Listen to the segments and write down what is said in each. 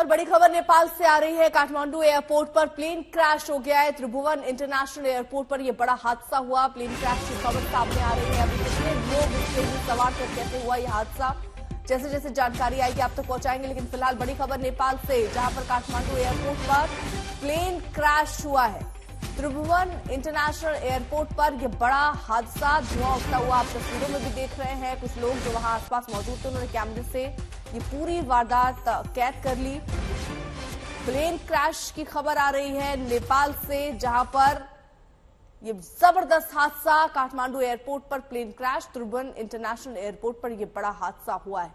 और बड़ी खबर नेपाल से आ रही है। काठमांडू एयरपोर्ट पर प्लेन क्रैश हो गया है। त्रिभुवन इंटरनेशनल एयरपोर्ट पर यह बड़ा हादसा हुआ। प्लेन क्रैश की खबर सामने आ रही है। अभी कितने लोग इस प्लेन में सवार थे, कैसे हुआ यह हादसा, जैसे जैसे जानकारी आएगी आप तक पहुंचाएंगे। लेकिन फिलहाल बड़ी खबर नेपाल से, जहां पर काठमांडू एयरपोर्ट पर प्लेन क्रैश हुआ है। त्रिभुवन इंटरनेशनल एयरपोर्ट पर यह बड़ा हादसा, धुआं उठता हुआ आप तस्वीरों में भी देख रहे हैं। कुछ लोग जो वहां आसपास मौजूद थे उन्होंने कैमरे से ये पूरी वारदात कैद कर ली। प्लेन क्रैश की खबर आ रही है नेपाल से, जहां पर ये जबरदस्त हादसा, काठमांडू एयरपोर्ट पर प्लेन क्रैश, त्रिभुवन इंटरनेशनल एयरपोर्ट पर यह बड़ा हादसा हुआ है।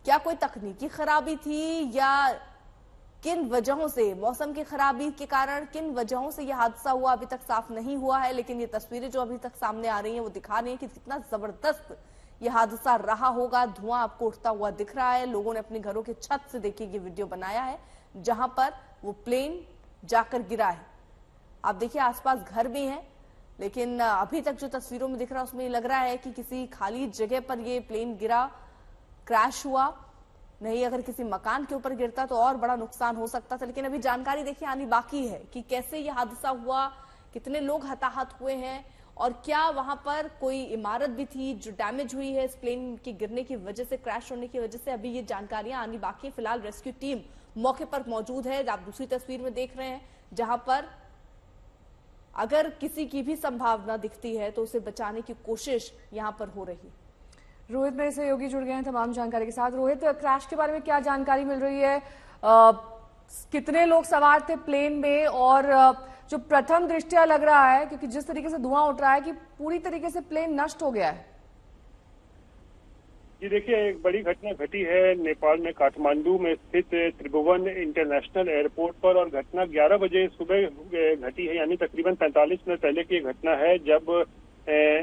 क्या कोई तकनीकी खराबी थी या किन वजहों से, मौसम की खराबी के कारण किन वजहों से यह हादसा हुआ, अभी तक साफ नहीं हुआ है। लेकिन ये तस्वीरें जो अभी तक सामने आ रही हैं वो दिखा रही हैं कि कितना जबरदस्त यह हादसा रहा होगा। धुआं आपको उठता हुआ दिख रहा है। लोगों ने अपने घरों की छत से देखिए ये वीडियो बनाया है, जहां पर वो प्लेन जाकर गिरा है। आप देखिए आसपास घर भी हैं, लेकिन अभी तक जो तस्वीरों में दिख रहा है उसमें लग रहा है कि किसी खाली जगह पर ये प्लेन गिरा, क्रैश हुआ। नहीं, अगर किसी मकान के ऊपर गिरता तो और बड़ा नुकसान हो सकता था। लेकिन अभी जानकारी देखिए आनी बाकी है कि कैसे यह हादसा हुआ, कितने लोग हताहत हुए हैं और क्या वहां पर कोई इमारत भी थी जो डैमेज हुई है इस प्लेन के गिरने की वजह से, क्रैश होने की वजह से। अभी ये जानकारियां आनी बाकी है। फिलहाल रेस्क्यू टीम मौके पर मौजूद है, आप दूसरी तस्वीर में देख रहे हैं, जहां पर अगर किसी की भी संभावना दिखती है तो उसे बचाने की कोशिश यहां पर हो रही है। रोहित मेरे सहयोगी जुड़ गए हैं तमाम जानकारी के साथ। रोहित, क्रैश के बारे में क्या जानकारी मिल रही है? कितने लोग सवार थे प्लेन में? और जो प्रथम दृष्टया लग रहा है, क्योंकि जिस तरीके से धुआं उठ रहा है, कि पूरी तरीके से प्लेन नष्ट हो गया है। जी देखिए, एक बड़ी घटना घटी है नेपाल में, काठमांडू में स्थित त्रिभुवन इंटरनेशनल एयरपोर्ट पर। और घटना 11 बजे सुबह घटी है, यानी तकरीबन 45 मिनट पहले की घटना है, जब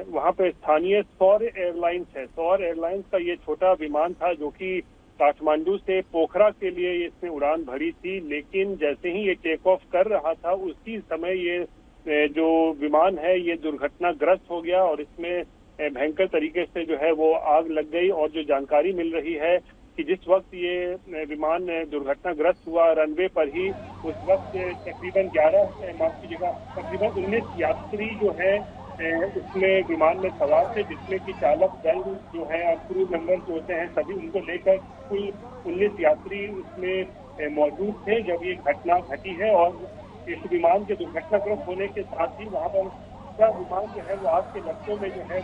वहां पे स्थानीय सौर एयरलाइंस है। सौर एयरलाइंस का ये छोटा विमान था जो कि काठमांडू से पोखरा के लिए इसने उड़ान भरी थी। लेकिन जैसे ही ये टेक ऑफ कर रहा था उसी समय ये जो विमान है ये दुर्घटनाग्रस्त हो गया और इसमें भयंकर तरीके से जो है वो आग लग गई। और जो जानकारी मिल रही है कि जिस वक्त ये विमान दुर्घटनाग्रस्त हुआ रनवे पर ही, उस वक्त तकरीबन 19 यात्री जो है उसमें विमान में सवार थे, जिसमें कि चालक दल जो है और क्रू मेंबर जो होते हैं सभी, उनको लेकर कुल 19 यात्री उसमें मौजूद थे जब ये घटना घटी है। और इस विमान के दुर्घटनाग्रस्त होने के साथ ही वहां पर पूरा विमान जो है वो आग के लपटों में जो है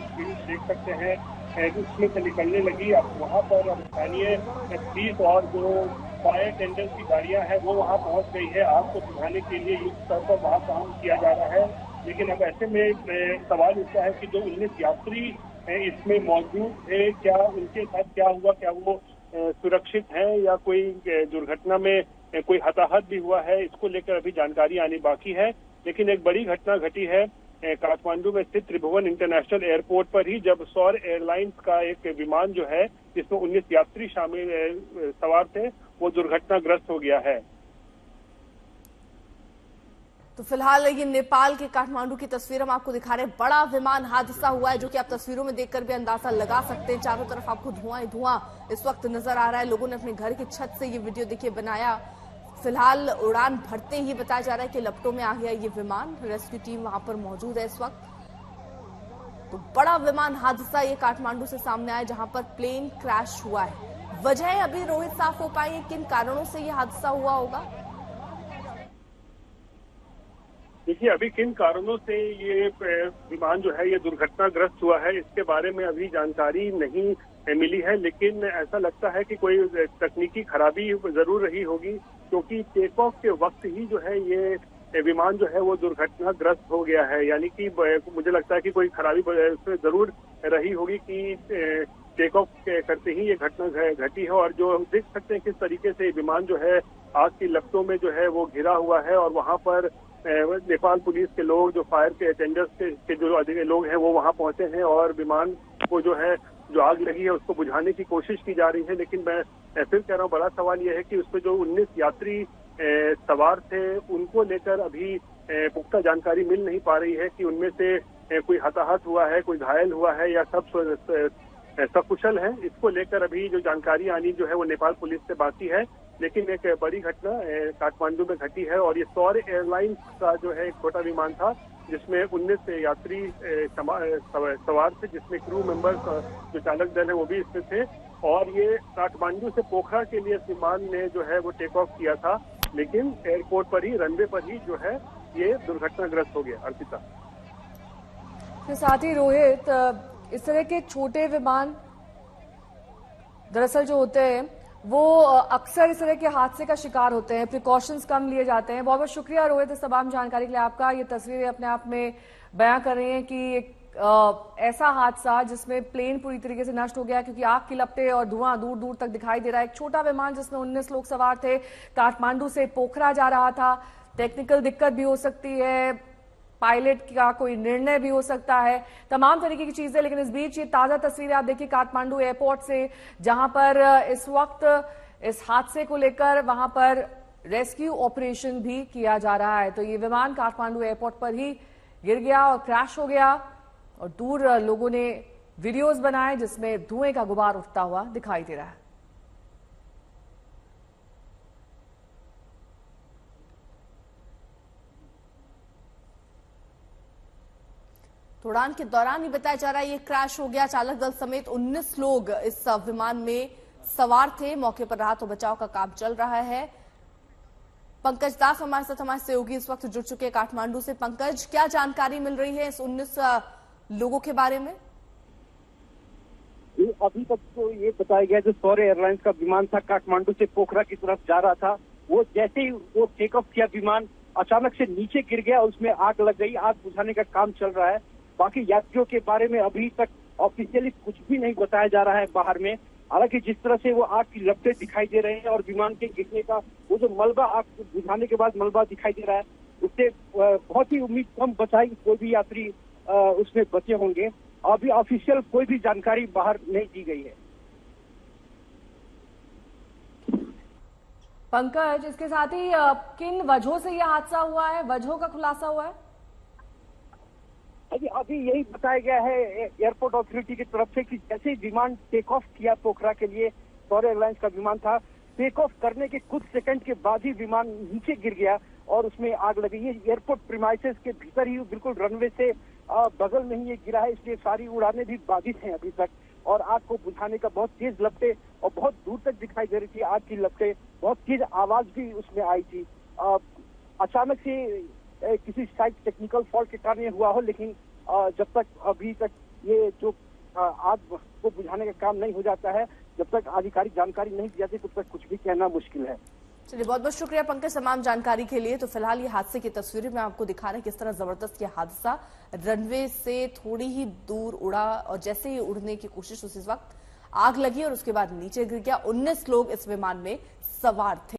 देख सकते हैं उसमें से निकलने लगी। अब वहां पर स्थानीय पुलिस और जो फायर टेंडर की गाड़ियां हैं वो वहां पहुंच गई है। आग को बुझाने के लिए युद्ध स्तर पर वहां काम किया जा रहा है। लेकिन अब ऐसे में सवाल उठता है कि जो 19 यात्री इसमें मौजूद थे, क्या उनके साथ क्या हुआ, क्या वो सुरक्षित हैं या कोई दुर्घटना में कोई हताहत भी हुआ है, इसको लेकर अभी जानकारी आनी बाकी है। लेकिन एक बड़ी घटना घटी है काठमांडू में स्थित त्रिभुवन इंटरनेशनल एयरपोर्ट पर ही, जब सौर एयरलाइंस का एक विमान जो है जिसमें 19 यात्री शामिल सवार थे वो दुर्घटनाग्रस्त हो गया है। तो फिलहाल ये नेपाल के काठमांडू की तस्वीर हम आपको दिखा रहे हैं। बड़ा विमान हादसा हुआ है जो कि आप तस्वीरों में देखकर भी अंदाजा लगा सकते हैं। चारों तरफ आपको धुआं ही धुआं इस वक्त नजर आ रहा है। लोगों ने अपने घर की छत से ये वीडियो देखिए बनाया। फिलहाल उड़ान भरते ही बताया जा रहा है कि लपटों में आ गया ये विमान। रेस्क्यू टीम वहां पर मौजूद है इस वक्त। तो बड़ा विमान हादसा ये काठमांडू से सामने आया, जहां पर प्लेन क्रैश हुआ है। वजह अभी रोहित साफ हो पाई है, किन कारणों से यह हादसा हुआ होगा? देखिए, अभी किन कारणों से ये विमान जो है ये दुर्घटनाग्रस्त हुआ है इसके बारे में अभी जानकारी नहीं मिली है। लेकिन ऐसा लगता है कि कोई तकनीकी खराबी जरूर रही होगी, क्योंकि टेक ऑफ के वक्त ही जो है ये विमान जो है वो दुर्घटनाग्रस्त हो गया है। यानी कि मुझे लगता है कि कोई खराबी इसमें जरूर रही होगी कि टेक ऑफ करते ही ये घटना घटी है। और जो देख सकते हैं किस तरीके से विमान जो है आग की लपटों में जो है वो घिरा हुआ है। और वहां पर नेपाल पुलिस के लोग, जो फायर के अटेंडर्स के जो अधिक लोग हैं वो वहां पहुंचे हैं और विमान को जो है जो आग लगी है उसको बुझाने की कोशिश की जा रही है। लेकिन मैं फिर कह रहा हूँ, बड़ा सवाल यह है कि उसमें जो 19 यात्री सवार थे उनको लेकर अभी पुख्ता जानकारी मिल नहीं पा रही है कि उनमें से कोई हताहत हुआ है, कोई घायल हुआ है या सब सकुशल है। इसको लेकर अभी जो जानकारी आनी जो है वो नेपाल पुलिस से बाकी है। लेकिन एक बड़ी घटना काठमांडू में घटी है और ये सौर एयरलाइंस का जो है एक छोटा विमान था जिसमें 19 यात्री सवार थे, जिसमें क्रू मेंबर्स जो चालक दल है वो भी इसमें थे। और ये काठमांडू से पोखरा के लिए विमान ने जो है वो टेक ऑफ किया था, लेकिन एयरपोर्ट पर ही, रनवे पर ही जो है ये दुर्घटनाग्रस्त हो गया। अर्पिता, इसके साथ ही रोहित, इस तरह के छोटे विमान दरअसल जो होते हैं वो अक्सर इस तरह के हादसे का शिकार होते हैं, प्रिकॉशंस कम लिए जाते हैं। बहुत बहुत शुक्रिया रोहित इस तमाम जानकारी के लिए आपका। ये तस्वीरें अपने आप में बयां कर रही हैं कि एक ऐसा हादसा जिसमें प्लेन पूरी तरीके से नष्ट हो गया क्योंकि आग की लपटें और धुआं दूर दूर तक दिखाई दे रहा है। एक छोटा विमान जिसमें 19 लोग सवार थे, काठमांडू से पोखरा जा रहा था। टेक्निकल दिक्कत भी हो सकती है, पायलट का कोई निर्णय भी हो सकता है, तमाम तरीके की चीजें। लेकिन इस बीच ये ताजा तस्वीरें आप देखिए काठमांडू एयरपोर्ट से, जहां पर इस वक्त इस हादसे को लेकर वहां पर रेस्क्यू ऑपरेशन भी किया जा रहा है। तो ये विमान काठमांडू एयरपोर्ट पर ही गिर गया और क्रैश हो गया और दूर लोगों ने वीडियोस बनाए जिसमें धुएं का गुबार उठता हुआ दिखाई दे रहा है। उड़ान के दौरान ही बताया जा रहा है ये क्रैश हो गया। चालक दल समेत 19 लोग इस विमान में सवार थे। मौके पर राहत और बचाव का काम चल रहा है। पंकज दास हमारे साथ, हमारे सहयोगी इस वक्त जुड़ चुके हैं काठमांडू से। पंकज, क्या जानकारी मिल रही है इस 19 लोगों के बारे में? अभी तक तो ये बताया गया जो सौर एयरलाइंस का विमान था काठमांडू से पोखरा की तरफ जा रहा था, वो जैसे ही वो टेक ऑफ किया विमान अचानक से नीचे गिर गया, उसमें आग लग गई। आग बुझाने का काम चल रहा है। बाकी यात्रियों के बारे में अभी तक ऑफिशियली कुछ भी नहीं बताया जा रहा है बाहर में। हालांकि जिस तरह से वो आग की लपटें दिखाई दे रहे हैं और विमान के गिरने का वो जो मलबा, आग बुझाने के बाद मलबा दिखाई दे रहा है, उससे बहुत ही उम्मीद कम बचाई कोई भी यात्री उसमें बचे होंगे। अभी ऑफिशियल कोई भी जानकारी बाहर नहीं दी गई है। पंकज, इसके साथ ही किन वजहों से यह हादसा हुआ है, वजहों का खुलासा हुआ है? अभी यही बताया गया है एयरपोर्ट अथॉरिटी की तरफ से कि जैसे ही विमान टेक ऑफ किया पोखरा के लिए, सौर एयरलाइंस का विमान था, टेक ऑफ करने के कुछ सेकंड के बाद ही विमान नीचे गिर गया और उसमें आग लगी। ये एयरपोर्ट प्रीमाइसेस के भीतर ही बिल्कुल रनवे से बगल में ही ये गिरा है, इसलिए सारी उड़ानें भी बाधित हैं अभी तक। और आग को बुझाने का बहुत तेज लपटें और बहुत दूर तक दिखाई दे रही थी आग की लपटें, बहुत तेज आवाज भी उसमें आई थी। अचानक से किसी शायद टेक्निकल फॉल्ट के कारण ये हुआ हो, लेकिन जब तक अभी तक ये जो आग को बुझाने का काम नहीं हो जाता है, जब तक आधिकारिक जानकारी नहीं दी जाती, तब तक कुछ भी कहना मुश्किल है। चलिए, बहुत बहुत शुक्रिया पंकज तमाम जानकारी के लिए। तो फिलहाल ये हादसे की तस्वीरें मैं आपको दिखा रहे हैं किस तरह जबरदस्त ये हादसा रनवे से थोड़ी ही दूर उड़ा और जैसे ही उड़ने की कोशिश उसी वक्त आग लगी और उसके बाद नीचे गिर गया। 19 लोग इस विमान में सवार थे।